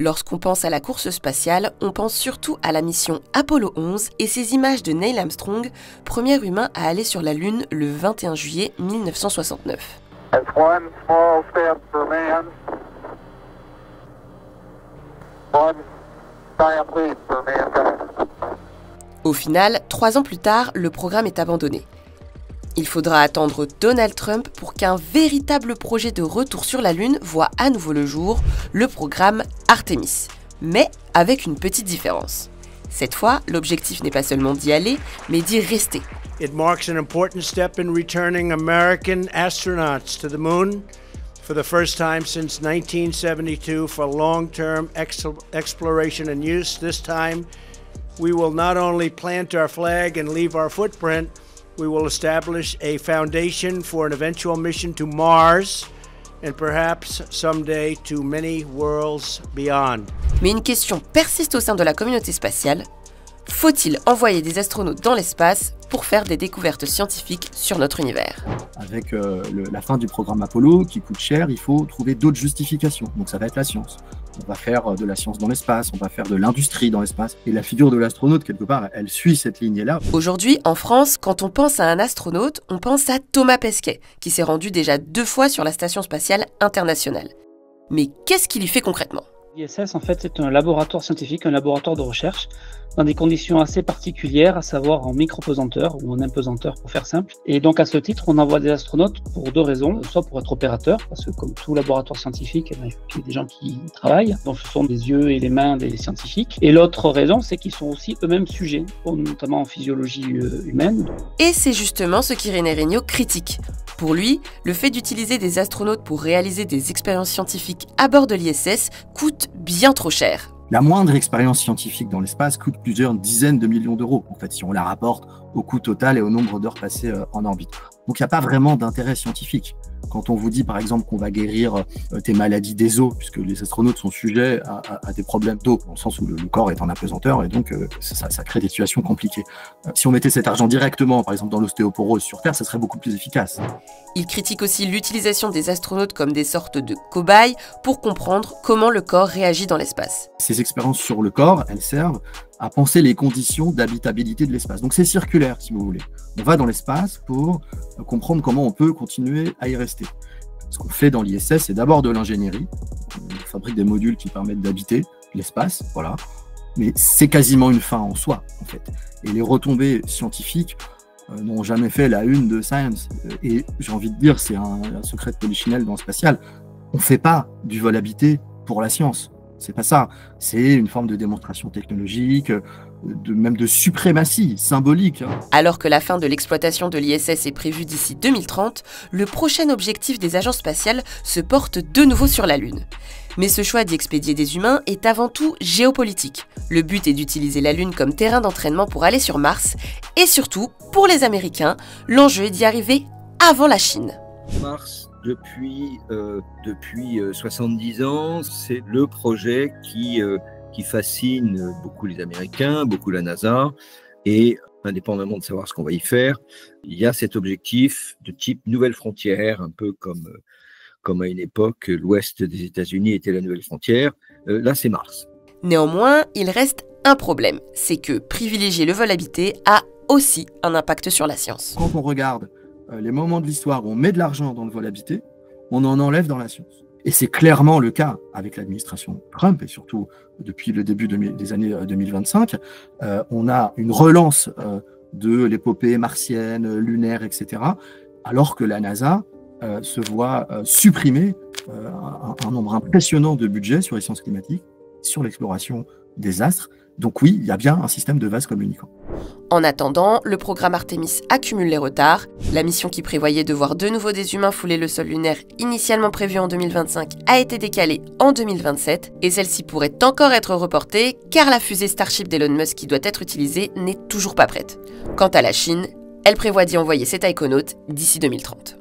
Lorsqu'on pense à la course spatiale, on pense surtout à la mission Apollo 11 et ces images de Neil Armstrong, premier humain à aller sur la Lune le 21 juillet 1969. Au final, 3 ans plus tard, le programme est abandonné. Il faudra attendre Donald Trump pour qu'un véritable projet de retour sur la Lune voit à nouveau le jour, le programme Artemis. Mais avec une petite différence. Cette fois, l'objectif n'est pas seulement d'y aller, mais d'y rester. It marks an important step in returning American astronauts to the moon for the first time since 1972 for long-term exploration and use. This time, we will not only plant our flag and leave our footprint, we will establish a foundation for an eventual mission to Mars and perhaps someday to many worlds beyond. Mais une question persiste au sein de la communauté spatiale. Faut-il envoyer des astronautes dans l'espace pour faire des découvertes scientifiques sur notre univers? Avec la fin du programme Apollo, qui coûte cher, il faut trouver d'autres justifications. Donc ça va être la science. On va faire de la science dans l'espace, on va faire de l'industrie dans l'espace. Et la figure de l'astronaute, quelque part, elle suit cette lignée-là. Aujourd'hui, en France, quand on pense à un astronaute, on pense à Thomas Pesquet, qui s'est rendu déjà 2 fois sur la Station spatiale internationale. Mais qu'est-ce qu'il y fait concrètement? L'ISS, en fait, c'est un laboratoire scientifique, un laboratoire de recherche, dans des conditions assez particulières, à savoir en micropesanteur ou en impesanteur pour faire simple. Et donc à ce titre, on envoie des astronautes pour 2 raisons. Soit pour être opérateurs, parce que comme tout laboratoire scientifique, il y a des gens qui y travaillent, donc ce sont les yeux et les mains des scientifiques. Et l'autre raison, c'est qu'ils sont aussi eux-mêmes sujets, notamment en physiologie humaine. Et c'est justement ce qu'Irénée Regnault critique. Pour lui, le fait d'utiliser des astronautes pour réaliser des expériences scientifiques à bord de l'ISS coûte bien trop cher. La moindre expérience scientifique dans l'espace coûte plusieurs dizaines de millions d'euros, en fait, si on la rapporte au coût total et au nombre d'heures passées en orbite. Donc il n'y a pas vraiment d'intérêt scientifique. Quand on vous dit par exemple qu'on va guérir des maladies des os, puisque les astronautes sont sujets à des problèmes d'eau, dans le sens où le corps est en apesanteur et donc ça crée des situations compliquées. Si on mettait cet argent directement, par exemple dans l'ostéoporose sur Terre, ça serait beaucoup plus efficace. Il critique aussi l'utilisation des astronautes comme des sortes de cobayes pour comprendre comment le corps réagit dans l'espace. Ces expériences sur le corps, elles servent à penser les conditions d'habitabilité de l'espace. Donc c'est circulaire, si vous voulez. On va dans l'espace pour comprendre comment on peut continuer à y rester. Ce qu'on fait dans l'ISS, c'est d'abord de l'ingénierie. On fabrique des modules qui permettent d'habiter l'espace, voilà. Mais c'est quasiment une fin en soi, en fait. Et les retombées scientifiques n'ont jamais fait la une de Science. Et j'ai envie de dire, c'est un secret de polichinelle dans le spatial. On ne fait pas du vol habité pour la science. C'est pas ça. C'est une forme de démonstration technologique, même de suprématie symbolique. Alors que la fin de l'exploitation de l'ISS est prévue d'ici 2030, le prochain objectif des agences spatiales se porte de nouveau sur la Lune. Mais ce choix d'y expédier des humains est avant tout géopolitique. Le but est d'utiliser la Lune comme terrain d'entraînement pour aller sur Mars. Et surtout, pour les Américains, l'enjeu est d'y arriver avant la Chine. Mars, depuis 70 ans, c'est le projet qui fascine beaucoup les Américains, beaucoup la NASA, et indépendamment de savoir ce qu'on va y faire, il y a cet objectif de type nouvelle frontière, un peu comme à une époque, l'ouest des États-Unis était la nouvelle frontière. Là, c'est Mars. Néanmoins, il reste un problème, c'est que privilégier le vol habité a aussi un impact sur la science. Quand on regarde les moments de l'histoire où on met de l'argent dans le vol habité, on en enlève dans la science. Et c'est clairement le cas avec l'administration Trump, et surtout depuis le début des années 2025. On a une relance de l'épopée martienne, lunaire, etc., alors que la NASA se voit supprimer un nombre impressionnant de budgets sur les sciences climatiques, sur l'exploration des astres. Donc oui, il y a bien un système de vases communicants. En attendant, le programme Artemis accumule les retards. La mission qui prévoyait de voir de nouveau des humains fouler le sol lunaire, initialement prévue en 2025, a été décalée en 2027. Et celle-ci pourrait encore être reportée, car la fusée Starship d'Elon Musk qui doit être utilisée n'est toujours pas prête. Quant à la Chine, elle prévoit d'y envoyer ses taïkonautes d'ici 2030.